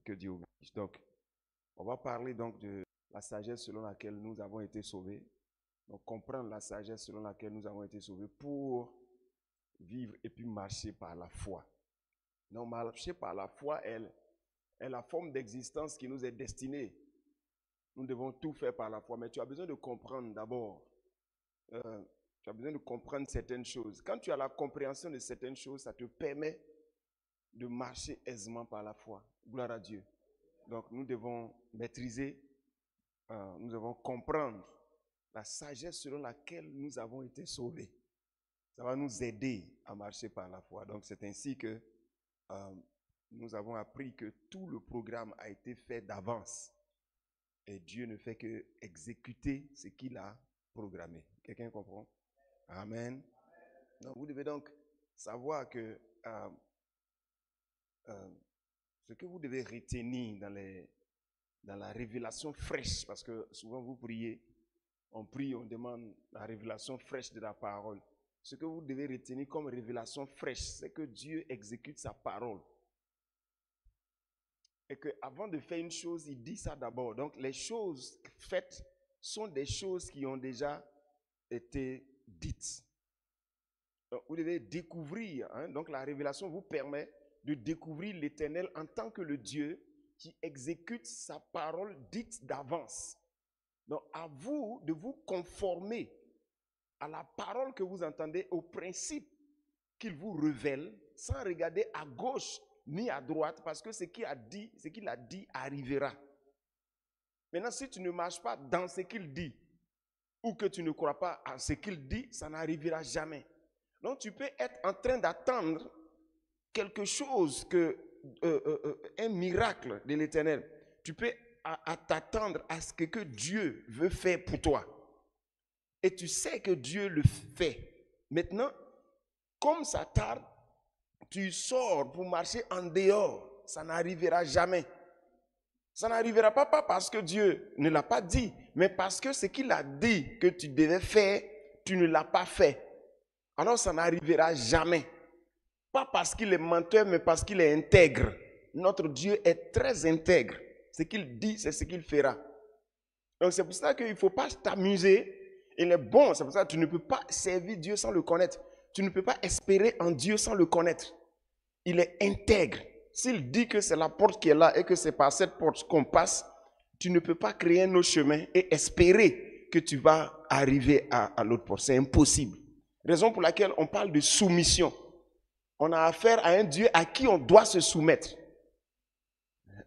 Que Dieu vous bénisse. Donc, on va parler donc de la sagesse selon laquelle nous avons été sauvés. Donc, comprendre la sagesse selon laquelle nous avons été sauvés pour vivre et puis marcher par la foi. Donc, marcher par la foi est la forme d'existence qui nous est destinée. Nous devons tout faire par la foi, mais tu as besoin de comprendre d'abord. Tu as besoin de comprendre certaines choses. Quand tu as la compréhension de certaines choses, ça te permet de marcher aisément par la foi. Gloire à Dieu. Donc, nous devons maîtriser, nous devons comprendre la sagesse selon laquelle nous avons été sauvés. Ça va nous aider à marcher par la foi. Donc, c'est ainsi que nous avons appris que tout le programme a été fait d'avance. Et Dieu ne fait que exécuter ce qu'il a programmé. Quelqu'un comprend? Amen. Donc, vous devez donc savoir que ce que vous devez retenir dans la révélation fraîche, parce que souvent vous priez, on prie, on demande la révélation fraîche de la parole. Ce que vous devez retenir comme révélation fraîche, c'est que Dieu exécute sa parole. Et qu'avant de faire une chose, il dit ça d'abord. Donc les choses faites sont des choses qui ont déjà été dites. Donc, vous devez découvrir, donc la révélation vous permet de découvrir l'Éternel en tant que le Dieu qui exécute sa parole dite d'avance. Donc à vous de vous conformer à la parole que vous entendez, au principe qu'il vous révèle, sans regarder à gauche ni à droite, parce que ce qu'il a dit arrivera. Maintenant, si tu ne marches pas dans ce qu'il dit, ou que tu ne crois pas à ce qu'il dit, ça n'arrivera jamais. Donc, tu peux être en train d'attendre quelque chose, un miracle de l'Éternel. Tu peux t'attendre à ce que Dieu veut faire pour toi. Et tu sais que Dieu le fait. Maintenant, comme ça tarde, tu sors pour marcher en dehors. Ça n'arrivera jamais. Ça n'arrivera pas parce que Dieu ne l'a pas dit, mais parce que ce qu'il a dit que tu devais faire, tu ne l'as pas fait. Alors ça n'arrivera jamais. Pas parce qu'il est menteur, mais parce qu'il est intègre. Notre Dieu est très intègre. Ce qu'il dit, c'est ce qu'il fera. Donc c'est pour ça qu'il ne faut pas t'amuser. Il est bon, c'est pour ça que tu ne peux pas servir Dieu sans le connaître. Tu ne peux pas espérer en Dieu sans le connaître. Il est intègre. S'il dit que c'est la porte qui est là et que c'est par cette porte qu'on passe, tu ne peux pas créer un autre chemin et espérer que tu vas arriver à l'autre porte. C'est impossible. Raison pour laquelle on parle de soumission. On a affaire à un Dieu à qui on doit se soumettre.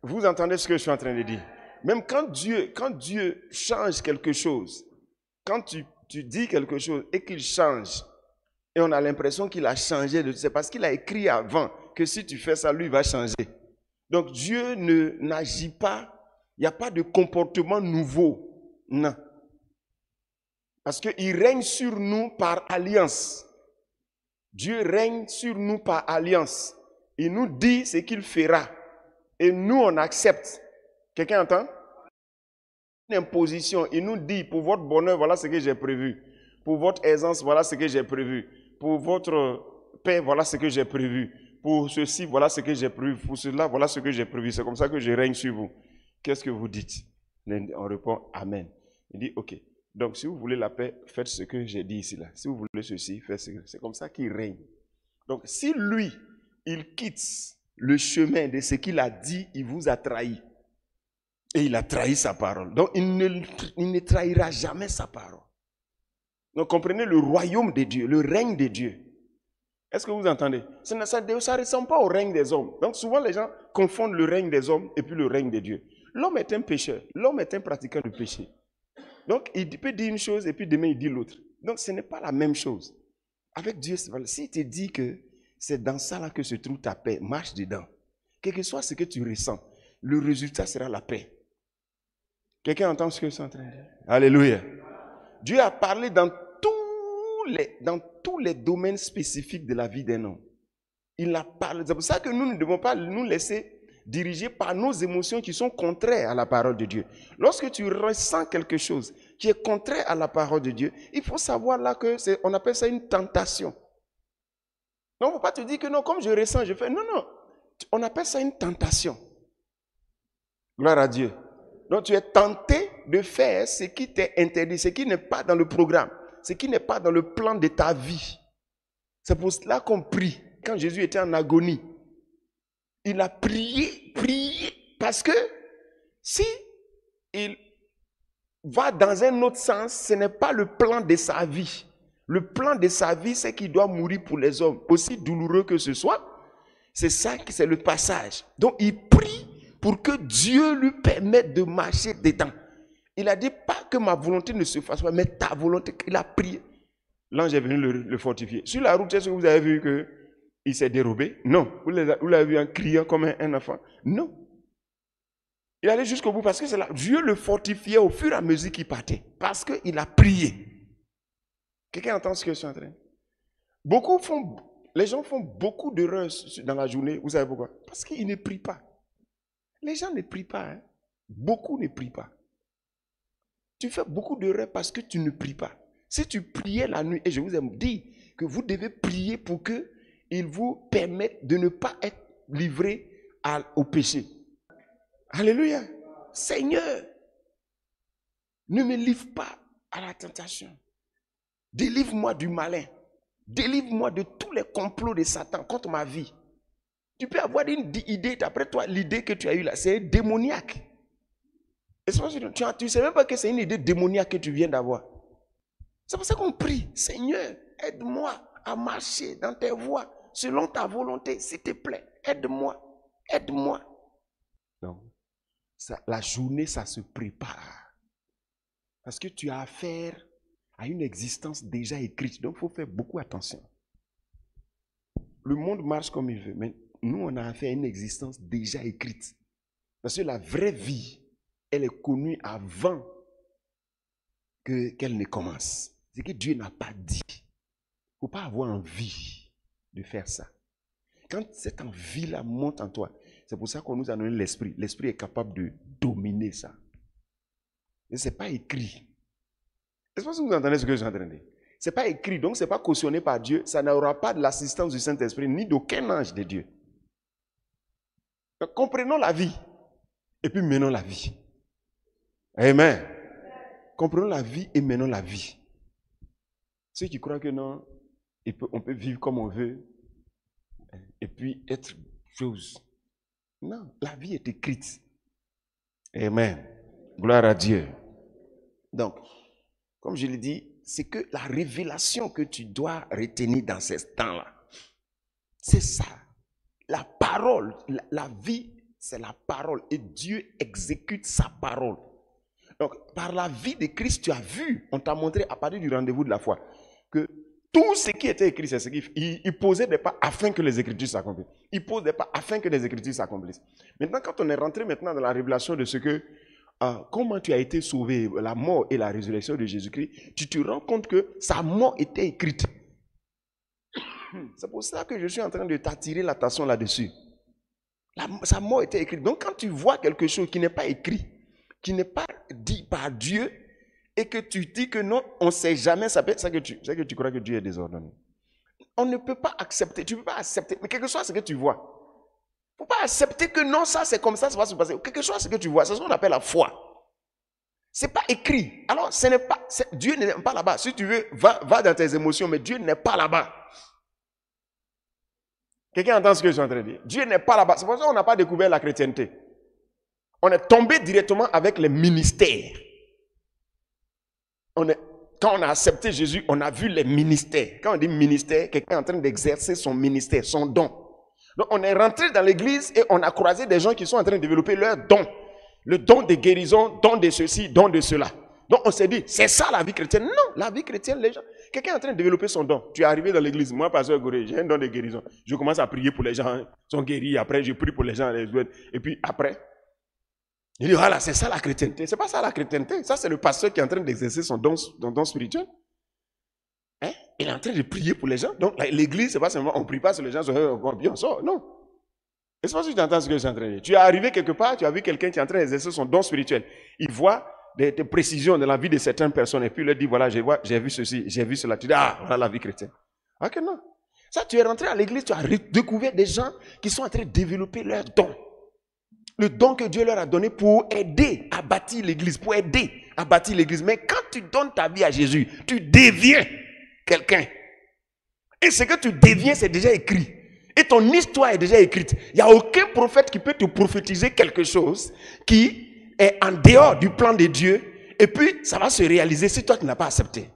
Vous entendez ce que je suis en train de dire? Même quand Dieu change quelque chose, quand tu dis quelque chose et qu'il change, et on a l'impression qu'il a changé, c'est parce qu'il a écrit avant que si tu fais ça, lui il va changer. Donc Dieu n'agit pas, il n'y a pas de comportement nouveau. Non. Parce qu'il règne sur nous par alliance. Dieu règne sur nous par alliance. Il nous dit ce qu'il fera. Et nous, on accepte. Quelqu'un entend? Une imposition. Il nous dit, pour votre bonheur, voilà ce que j'ai prévu. Pour votre aisance, voilà ce que j'ai prévu. Pour votre paix, voilà ce que j'ai prévu. Pour ceci, voilà ce que j'ai prévu. Pour cela, voilà ce que j'ai prévu. C'est comme ça que je règne sur vous. Qu'est-ce que vous dites? On répond Amen. Il dit, ok. Donc, si vous voulez la paix, faites ce que j'ai dit ici. Là. Si vous voulez ceci, faites ce que... C'est comme ça qu'il règne. Donc, si lui, il quitte le chemin de ce qu'il a dit, il vous a trahi. Et il a trahi sa parole. Donc, il ne trahira jamais sa parole. Donc, comprenez le royaume de Dieu, le règne de Dieu. Est-ce que vous entendez? Ça ne ressemble pas au règne des hommes. Donc, souvent, les gens confondent le règne des hommes et puis le règne de Dieu. L'homme est un pécheur. L'homme est un pratiquant du péché. Donc, il peut dire une chose et puis demain, il dit l'autre. Donc, ce n'est pas la même chose. Avec Dieu, s'il te dit que c'est dans ça là que se trouve ta paix, marche dedans. Quel que soit ce que tu ressens, le résultat sera la paix. Quelqu'un entend ce que je suis en train de dire? Alléluia. Dieu a parlé dans tous les domaines spécifiques de la vie d'un homme. Il a parlé. C'est pour ça que nous ne devons pas nous laisser diriger par nos émotions qui sont contraires à la parole de Dieu. Lorsque tu ressens quelque chose qui est contraire à la parole de Dieu, il faut savoir là qu'on appelle ça une tentation. Non, il ne faut pas te dire que non, comme je ressens, je fais. Non, non. On appelle ça une tentation. Gloire à Dieu. Donc tu es tenté de faire ce qui t'est interdit, ce qui n'est pas dans le programme, ce qui n'est pas dans le plan de ta vie. C'est pour cela qu'on prie. Quand Jésus était en agonie, il a prié, parce que si il va dans un autre sens, ce n'est pas le plan de sa vie. Le plan de sa vie, c'est qu'il doit mourir pour les hommes. Aussi douloureux que ce soit, c'est ça, c'est le passage. Donc il prie pour que Dieu lui permette de marcher dedans. Il a dit pas que ma volonté ne se fasse pas, mais ta volonté. Il a prié. L'ange est venu le fortifier. Sur la route, est-ce que vous avez vu qu'il s'est dérobé? Non. Vous l'avez vu en criant comme un enfant? Non. Il allait jusqu'au bout parce que c'est là. Dieu le fortifiait au fur et à mesure qu'il partait. Parce qu'il a prié. Quelqu'un entend ce que je suis en train? Les gens font beaucoup d'erreurs dans la journée. Vous savez pourquoi? Parce qu'ils ne prient pas. Les gens ne prient pas. Hein? Beaucoup ne prient pas. Tu fais beaucoup d'erreurs parce que tu ne pries pas. Si tu priais la nuit, et je vous ai dit que vous devez prier pour qu'il vous permette de ne pas être livré au péché. Alléluia. Seigneur, ne me livre pas à la tentation. Délivre-moi du malin. Délivre-moi de tous les complots de Satan contre ma vie. Tu peux avoir une idée, d'après toi, l'idée que tu as eue là, c'est démoniaque. Et tu ne sais même pas que c'est une idée démoniaque que tu viens d'avoir. C'est pour ça qu'on prie. Seigneur, aide-moi à marcher dans tes voies, selon ta volonté, s'il te plaît. Aide-moi. Aide-moi. Donc, la journée, ça se prépare. Parce que tu as affaire à une existence déjà écrite. Donc, il faut faire beaucoup attention. Le monde marche comme il veut, mais nous, on a affaire à une existence déjà écrite. Parce que la vraie vie, elle est connue avant qu'elle ne commence. C'est que Dieu n'a pas dit. Il ne faut pas avoir envie de faire ça. Quand cette envie-là monte en toi, c'est pour ça qu'on nous a donné l'esprit. L'esprit est capable de dominer ça. Et ce n'est pas écrit. Est-ce que vous entendez ce que je suis en train de dire? Ce n'est pas écrit, donc ce n'est pas cautionné par Dieu. Ça n'aura pas de l'assistance du Saint-Esprit, ni d'aucun ange de Dieu. Donc, comprenons la vie. Et puis menons la vie. Amen. Comprenons la vie et menons la vie. Ceux qui croient que non, on peut vivre comme on veut et puis être chose. Non, la vie est écrite. Amen. Gloire à Dieu. Donc, comme je l'ai dit, c'est que la révélation que tu dois retenir dans ces temps-là, c'est ça. La parole, la vie, c'est la parole. Et Dieu exécute sa parole. Donc, par la vie de Christ, tu as vu, on t'a montré à partir du rendez-vous de la foi, que tout ce qui était écrit, c'est ce qu'il posait des pas afin que les Écritures s'accomplissent. Il pose des pas afin que les Écritures s'accomplissent. Maintenant, quand on est rentré maintenant dans la révélation de ce que, comment tu as été sauvé, la mort et la résurrection de Jésus-Christ, tu te rends compte que sa mort était écrite. C'est pour ça que je suis en train de t'attirer l'attention là-dessus. Sa mort était écrite. Donc, quand tu vois quelque chose qui n'est pas écrit, qui n'est pas dit par Dieu, et que tu dis que non, on ne sait jamais, c'est que tu crois que Dieu est désordonné. On ne peut pas accepter, tu ne peux pas accepter, mais quelque chose, c'est que tu vois. Il ne faut pas accepter que non, ça c'est comme ça va se passer. Quelque chose, c'est que tu vois, c'est ce qu'on appelle la foi. Ce n'est pas écrit. Alors, ce n'est pas, Dieu n'est pas là-bas. Si tu veux, va dans tes émotions, mais Dieu n'est pas là-bas. Quelqu'un entend ce que je suis en train de dire? Dieu n'est pas là-bas. C'est pour ça qu'on n'a pas découvert la chrétienté. On est tombé directement avec les ministères. Quand on a accepté Jésus, on a vu les ministères. Quand on dit ministère, quelqu'un est en train d'exercer son ministère, son don. Donc on est rentré dans l'église et on a croisé des gens qui sont en train de développer leur don. Le don de guérison, don de ceci, don de cela. Donc on s'est dit, c'est ça la vie chrétienne. Non, la vie chrétienne, les gens, quelqu'un est en train de développer son don. Tu es arrivé dans l'église, moi, pasteur Goré, j'ai un don de guérison. Je commence à prier pour les gens, ils sont guéris. Après, je prie pour les gens, et puis après, il dit, voilà, c'est ça la chrétienté. C'est pas ça la chrétienté. Ça, c'est le pasteur qui est en train d'exercer son don spirituel. Hein? Il est en train de prier pour les gens. Donc, l'église, c'est pas seulement, on ne prie pas sur les gens, on sort. Non. Et c'est pas si tu entends ce que je suis en train de dire. Tu es arrivé quelque part, tu as vu quelqu'un qui est en train d'exercer son don spirituel. Il voit des précisions dans la vie de certaines personnes. Et puis, il leur dit, voilà, j'ai vu ceci, j'ai vu cela. Tu dis, ah, voilà la vie chrétienne. Ok, non. Ça, tu es rentré à l'église, tu as découvert des gens qui sont en train de développer leur don. Le don que Dieu leur a donné pour aider à bâtir l'église, pour aider à bâtir l'église. Mais quand tu donnes ta vie à Jésus, tu deviens quelqu'un. Et ce que tu deviens, c'est déjà écrit. Et ton histoire est déjà écrite. Il n'y a aucun prophète qui peut te prophétiser quelque chose qui est en dehors du plan de Dieu. Et puis, ça va se réaliser si toi, tu n'as pas accepté.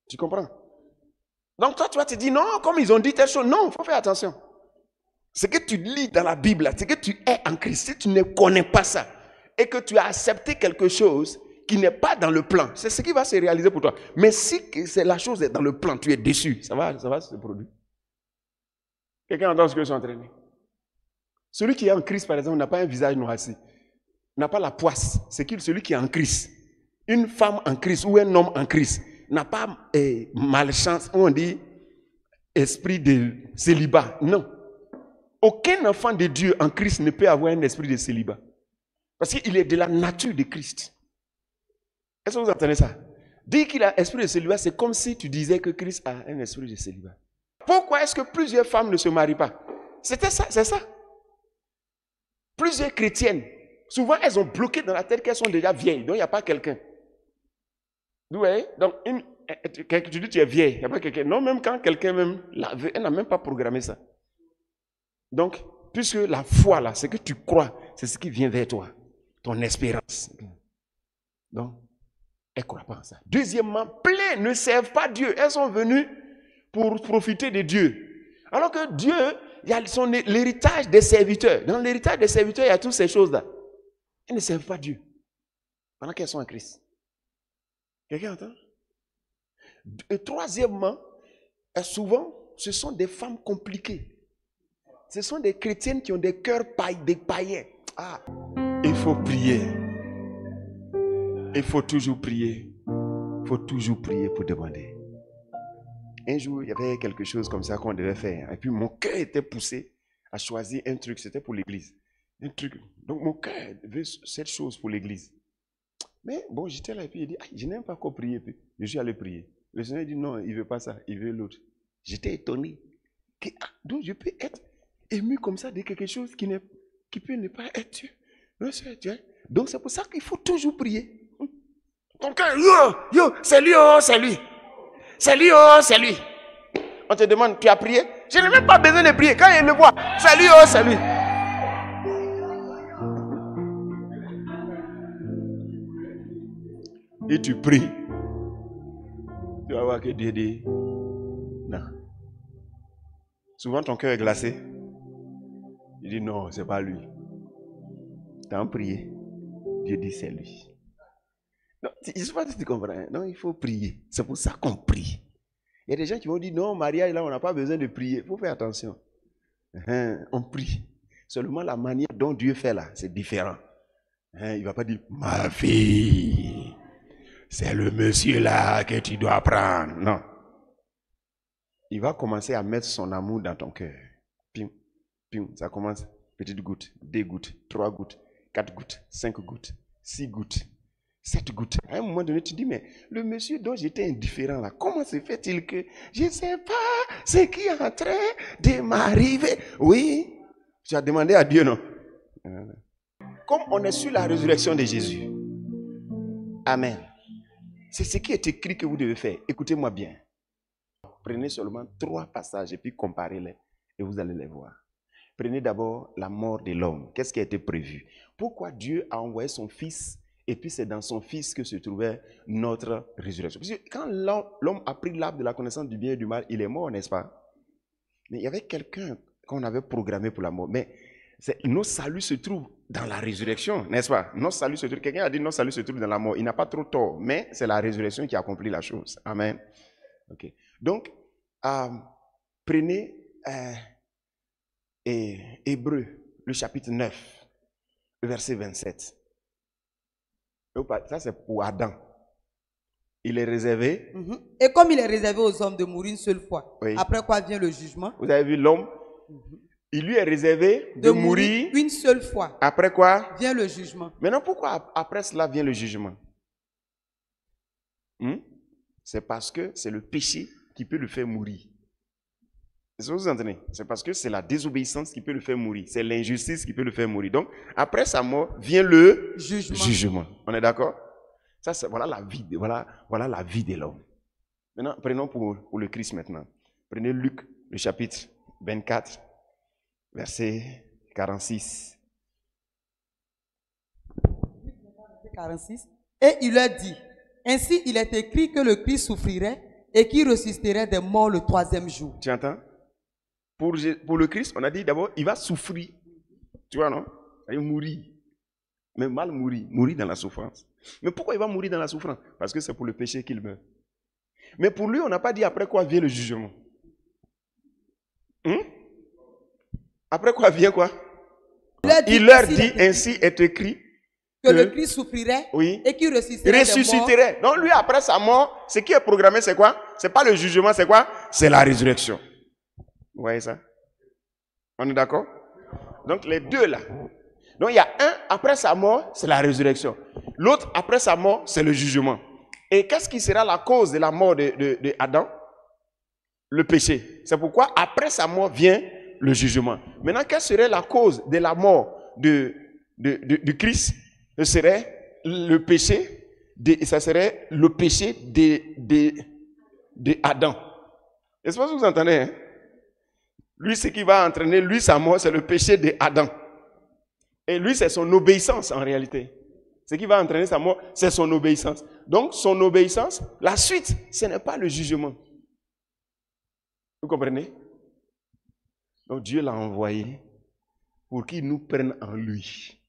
Tu comprends? Donc toi, tu vas te dire, non, comme ils ont dit telle chose. Non, il faut faire attention. Ce que tu lis dans la Bible, c'est que tu es en Christ. Si tu ne connais pas ça et que tu as accepté quelque chose qui n'est pas dans le plan, c'est ce qui va se réaliser pour toi. Mais si la chose est dans le plan, tu es déçu, ça va se produire. Quelqu'un entend ce que je suis en train de dire? Celui qui est en Christ, par exemple, n'a pas un visage noirci, n'a pas la poisse. C'est celui qui est en Christ. Une femme en Christ ou un homme en Christ n'a pas malchance, où on dit esprit de célibat. Non. Aucun enfant de Dieu en Christ ne peut avoir un esprit de célibat. Parce qu'il est de la nature de Christ. Est-ce que vous entendez ça? Dire qu'il a un esprit de célibat, c'est comme si tu disais que Christ a un esprit de célibat. Pourquoi est-ce que plusieurs femmes ne se marient pas? C'était ça, c'est ça. Plusieurs chrétiennes, souvent elles ont bloqué dans la tête qu'elles sont déjà vieilles, donc il n'y a pas quelqu'un. Vous voyez? Donc, tu dis tu es vieille, il n'y a pas quelqu'un. Non, même quand quelqu'un même la veut, elle n'a même pas programmé ça. Donc, puisque la foi là, c'est que tu crois, c'est ce qui vient vers toi, ton espérance. Donc, elles ne croient pas en ça. Deuxièmement, plein ne servent pas Dieu. Elles sont venues pour profiter de Dieu. Alors que Dieu, il y a l'héritage des serviteurs. Dans l'héritage des serviteurs, il y a toutes ces choses-là. Elles ne servent pas Dieu pendant qu'elles sont en Christ. Quelqu'un entend? Et troisièmement, souvent, ce sont des femmes compliquées. Ce sont des chrétiennes qui ont des cœurs des païens. Ah, il faut prier. Il faut toujours prier. Il faut toujours prier pour demander. Un jour, il y avait quelque chose comme ça qu'on devait faire. Et puis mon cœur était poussé à choisir un truc. C'était pour l'église. Un truc. Donc mon cœur veut cette chose pour l'église. Mais bon, j'étais là et puis il dit, ah, je n'aime pas qu'on prie. Puis je suis allé prier. Le Seigneur dit, non, il ne veut pas ça. Il veut l'autre. J'étais étonné. Donc je peux être ému comme ça de quelque chose qui peut ne pas être Dieu. Non, c'est Dieu. Donc c'est pour ça qu'il faut toujours prier. Ton cœur, c'est lui, oh, c'est lui. C'est lui, oh, c'est lui. On te demande, tu as prié? Je n'ai même pas besoin de prier. Quand il me voit, c'est lui, oh, c'est lui. Et tu pries. Tu vas voir que Dieu dit, non. Souvent ton cœur est glacé. Il dit, non, c'est pas lui. Tu as prié. Dieu dit, c'est lui. Non, je ne sais pas si tu comprends. Non, il faut prier. C'est pour ça qu'on prie. Il y a des gens qui vont dire, non, mariage, là, on n'a pas besoin de prier. Il faut faire attention. On prie. Seulement la manière dont Dieu fait là, c'est différent. Il ne va pas dire, ma fille, c'est le monsieur là que tu dois prendre. Non. Il va commencer à mettre son amour dans ton cœur. Pim, pim, ça commence. Petite goutte, 2 gouttes, 3 gouttes, 4 gouttes, 5 gouttes, 6 gouttes. 7 gouttes. À un moment donné, tu dis, mais le monsieur dont j'étais indifférent là, comment se fait-il que je ne sais pas ce qui est en train de m'arriver? Oui, tu as demandé à Dieu, non? Comme on est sur la résurrection de Jésus. Amen. C'est ce qui est écrit que vous devez faire. Écoutez-moi bien. Prenez seulement 3 passages et puis comparez-les et vous allez les voir. Prenez d'abord la mort de l'homme. Qu'est-ce qui a été prévu? Pourquoi Dieu a envoyé son Fils? Et puis c'est dans son Fils que se trouvait notre résurrection. Parce que quand l'homme a pris l'arbre de la connaissance du bien et du mal, il est mort, n'est-ce pas? Mais il y avait quelqu'un qu'on avait programmé pour la mort. Mais nos saluts se trouvent dans la résurrection, n'est-ce pas? Nos saluts se trouvent. Quelqu'un a dit nos saluts se trouvent dans la mort. Il n'a pas trop tort, mais c'est la résurrection qui accomplit la chose. Amen. Ok. Donc, prenez Hébreux, le chapitre 9, le verset 27. Ça, c'est pour Adam. Il est réservé. Et comme il est réservé aux hommes de mourir une seule fois, oui. Après quoi vient le jugement? Vous avez vu l'homme? Il lui est réservé de mourir une seule fois. Après quoi? Vient le jugement. Maintenant, pourquoi après cela vient le jugement? C'est parce que c'est le péché qui peut le faire mourir. C'est ce que vous entendez? C'est parce que c'est la désobéissance qui peut le faire mourir. C'est l'injustice qui peut le faire mourir. Donc, après sa mort, vient le jugement. On est d'accord? Ça, c'est, voilà la vie, voilà la vie de l'homme. Maintenant, prenons pour le Christ maintenant. Prenez Luc, le chapitre 24, verset 46. 46. Et il leur dit, ainsi il est écrit que le Christ souffrirait et qu'il ressusciterait des morts le troisième jour. Tu entends? Pour le Christ, on a dit d'abord, il va souffrir. Tu vois, non? Il va mourir. Mais mal mourir. Mourir dans la souffrance. Mais pourquoi il va mourir dans la souffrance? Parce que c'est pour le péché qu'il meurt. Mais pour lui, on n'a pas dit après quoi vient le jugement. Après quoi vient quoi? Il leur dit, ainsi est écrit que le Christ souffrirait et qu'il ressusciterait. Donc lui, après sa mort, ce qui est programmé, c'est quoi? C'est pas le jugement, c'est quoi? C'est la résurrection. Vous voyez ça? On est d'accord? Donc les deux là. Donc il y a un, après sa mort, c'est la résurrection. L'autre, après sa mort, c'est le jugement. Et qu'est-ce qui sera la cause de la mort de Adam? Le péché. C'est pourquoi après sa mort vient le jugement. Maintenant, quelle serait la cause de la mort de Christ? Ce serait le péché, ça serait le péché de Adam. Est-ce que vous entendez? Hein? Lui, ce qui va entraîner, lui, sa mort, c'est le péché de Adam. Et lui, c'est son obéissance en réalité. Ce qui va entraîner sa mort, c'est son obéissance. Donc, son obéissance, la suite, ce n'est pas le jugement. Vous comprenez? Donc, Dieu l'a envoyé pour qu'il nous prenne en lui.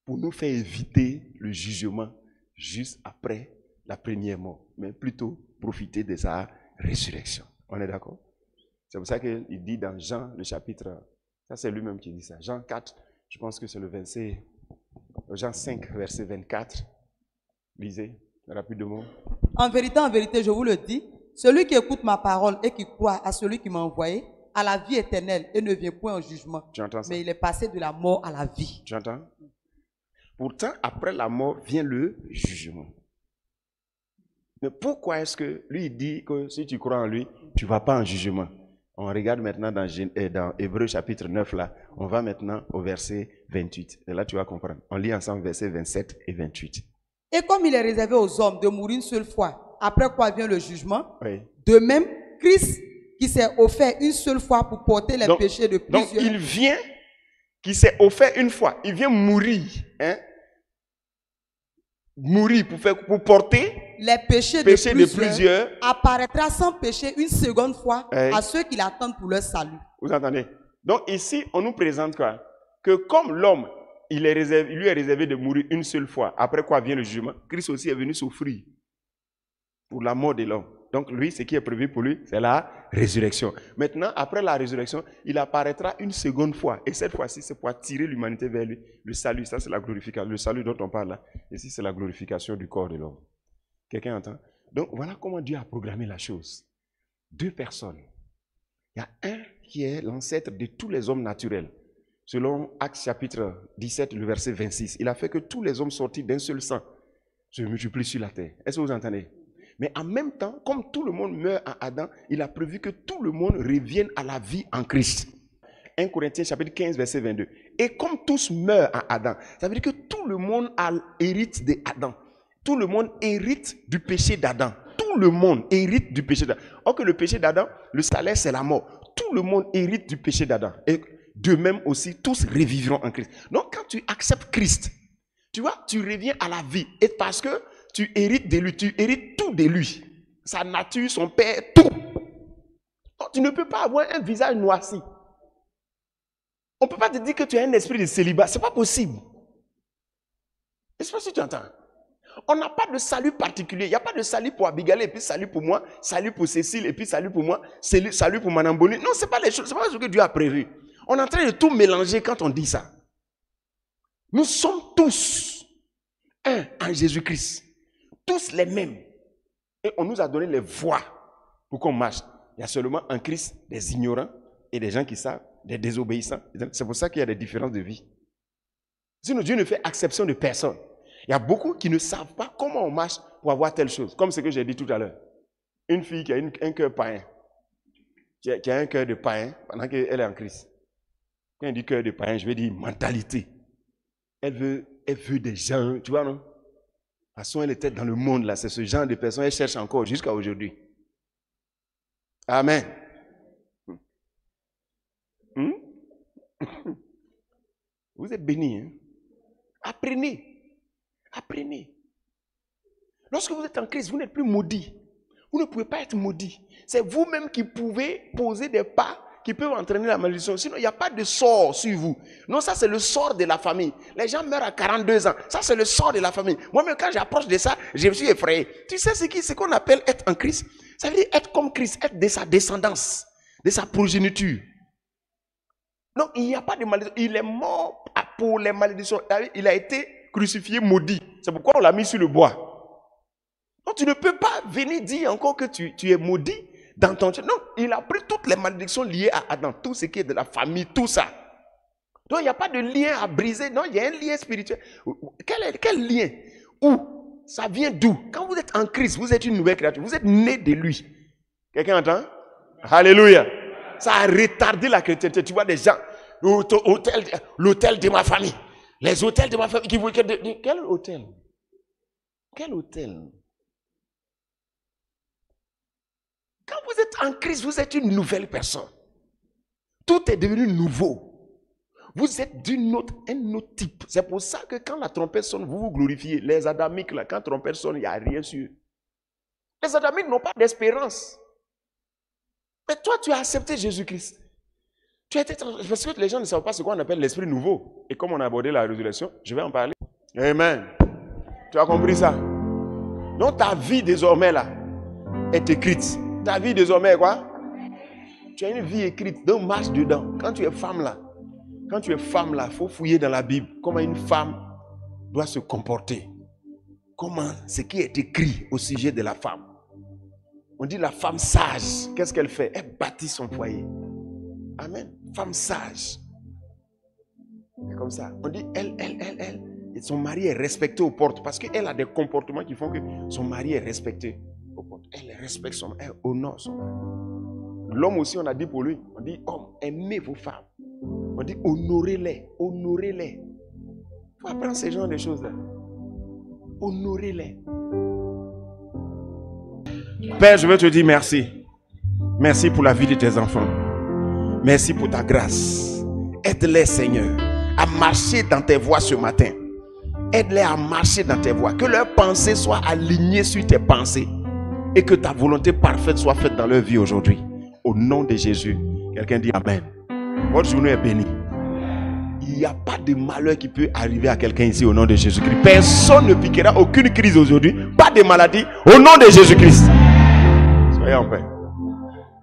Pour nous faire éviter le jugement juste après la première mort. Mais plutôt profiter de sa résurrection. On est d'accord? C'est pour ça qu'il dit dans Jean, le chapitre, ça c'est lui-même qui dit ça. Jean 4, je pense que c'est le verset, Jean 5, verset 24. Lisez rapidement. En vérité, je vous le dis, celui qui écoute ma parole et qui croit à celui qui m'a envoyé, a la vie éternelle et ne vient point en jugement. Tu entends ça? Mais il est passé de la mort à la vie. Tu entends? Pourtant, après la mort vient le jugement. Mais pourquoi est-ce que lui il dit que si tu crois en lui, tu ne vas pas en jugement? On regarde maintenant dans Hébreux chapitre 9 là. On va maintenant au verset 28. Et là tu vas comprendre. On lit ensemble versets 27 et 28. Et comme il est réservé aux hommes de mourir une seule fois, après quoi vient le jugement, oui. De même, Christ qui s'est offert une seule fois pour porter les péchés de plusieurs. Donc il vient, qui s'est offert une fois, il vient mourir. Hein? Mourir pour porter les péchés de plusieurs, apparaîtra sans péché une seconde fois à ceux qui l'attendent pour leur salut. Vous entendez? Donc ici, on nous présente quoi? Que comme l'homme, il lui est réservé de mourir une seule fois, après quoi vient le jugement, Christ aussi est venu souffrir pour la mort de l'homme. Donc lui, ce qui est prévu pour lui, c'est la résurrection. Maintenant, après la résurrection, il apparaîtra une seconde fois. Et cette fois-ci, c'est pour attirer l'humanité vers lui. Le salut, ça c'est la glorification. Le salut dont on parle là. Ici, c'est la glorification du corps de l'homme. Quelqu'un entend? Donc voilà comment Dieu a programmé la chose. Deux personnes. Il y a un qui est l'ancêtre de tous les hommes naturels. Selon Actes chapitre 17, le verset 26. Il a fait que tous les hommes sortis d'un seul sang se multiplient sur la terre. Est-ce que vous entendez? Mais en même temps, comme tout le monde meurt en Adam, il a prévu que tout le monde revienne à la vie en Christ. 1 Corinthiens chapitre 15, verset 22. Et comme tous meurent en Adam, ça veut dire que tout le monde hérite d'Adam. Tout le monde hérite du péché d'Adam. Tout le monde hérite du péché d'Adam. Or que le péché d'Adam, le salaire c'est la mort. Tout le monde hérite du péché d'Adam. Et de même aussi, tous revivront en Christ. Donc quand tu acceptes Christ, tu vois, tu reviens à la vie. Et parce que tu hérites de lui, tu hérites tout de lui. Sa nature, son père, tout. Donc, tu ne peux pas avoir un visage noirci. On ne peut pas te dire que tu as un esprit de célibat. Ce n'est pas possible. Je ne sais pas si tu entends. On n'a pas de salut particulier. Il n'y a pas de salut pour Abigail et puis salut pour moi, salut pour Cécile et puis salut pour moi, salut pour Madame Bonny. Non, ce n'est pas les choses, c'est pas ce que Dieu a prévu. On est en train de tout mélanger quand on dit ça. Nous sommes tous un en Jésus-Christ. Tous les mêmes. Et on nous a donné les voies pour qu'on marche. Il y a seulement en Christ des ignorants et des gens qui savent, des désobéissants. C'est pour ça qu'il y a des différences de vie. Sinon, Dieu ne fait exception de personne. Il y a beaucoup qui ne savent pas comment on marche pour avoir telle chose. Comme ce que j'ai dit tout à l'heure. Une fille qui a un cœur païen. qui a un cœur de païen pendant qu'elle est en Christ. Quand elle dit cœur de païen, je vais dire mentalité. Elle veut des gens, tu vois, non? De toute façon, elle était dans le monde, là. C'est ce genre de personnes, elle cherche encore jusqu'à aujourd'hui. Amen. Vous êtes bénis. Hein? Apprenez. Apprenez. Lorsque vous êtes en Christ, vous n'êtes plus maudit. Vous ne pouvez pas être maudit. C'est vous-même qui pouvez poser des pas qui peuvent entraîner la malédiction. Sinon, il n'y a pas de sort sur vous. Non, ça c'est le sort de la famille. Les gens meurent à 42 ans. Ça c'est le sort de la famille. Moi-même, quand j'approche de ça, je me suis effrayé. Tu sais ce qu'on appelle être en Christ? Ça veut dire être comme Christ, être de sa descendance, de sa progéniture. Donc, il n'y a pas de malédiction. Il est mort pour les malédictions. Il a été crucifié, maudit. C'est pourquoi on l'a mis sur le bois. Donc, tu ne peux pas venir dire encore que tu es maudit dans ton... Non, il a pris toutes les malédictions liées à Adam, tout ce qui est de la famille, tout ça. Donc, il n'y a pas de lien à briser. Non, il y a un lien spirituel. Quel lien? Où? Ça vient d'où? Quand vous êtes en Christ, vous êtes une nouvelle créature. Vous êtes né de lui. Quelqu'un entend? Alléluia. Ça a retardé la chrétienté. Tu vois des gens, l'hôtel de ma famille. Les hôtels de ma famille. Quel hôtel? Quel hôtel? Quand vous êtes en Christ, vous êtes une nouvelle personne. Tout est devenu nouveau. Vous êtes un autre type. C'est pour ça que quand la trompette sonne, vous vous glorifiez. Les adamiques, là, quand la trompette sonne, il n'y a rien sur eux. Les adamiques n'ont pas d'espérance. Mais toi, tu as accepté Jésus-Christ. Parce que les gens ne savent pas ce qu'on appelle l'esprit nouveau. Et comme on a abordé la résurrection, je vais en parler. Amen. Tu as compris ça? Donc ta vie désormais là est écrite. Ta vie désormais quoi? Tu as une vie écrite, donc marche dedans. Quand tu es femme là, il faut fouiller dans la Bible comment une femme doit se comporter. Comment ce qui est écrit au sujet de la femme. On dit la femme sage, qu'est-ce qu'elle fait? Elle bâtit son foyer. Amen. Femme sage. C'est comme ça. On dit elle. Et son mari est respecté aux portes parce qu'elle a des comportements qui font que son mari est respecté aux portes. Elle respecte son mari, elle honore son mari. L'homme aussi, on a dit pour lui, on dit homme, aimez vos femmes. On dit honorez-les, honorez-les. Il faut apprendre ces genres de choses-là. Honorez-les. Père, je veux te dire merci. Merci pour la vie de tes enfants. Merci pour ta grâce. Aide-les, Seigneur, à marcher dans tes voies ce matin. Aide-les à marcher dans tes voies. Que leurs pensées soient alignées sur tes pensées. Et que ta volonté parfaite soit faite dans leur vie aujourd'hui. Au nom de Jésus. Quelqu'un dit Amen. Votre journée est bénie. Il n'y a pas de malheur qui peut arriver à quelqu'un ici au nom de Jésus-Christ. Personne ne piquera aucune crise aujourd'hui. Pas de maladie au nom de Jésus-Christ. Soyez en paix.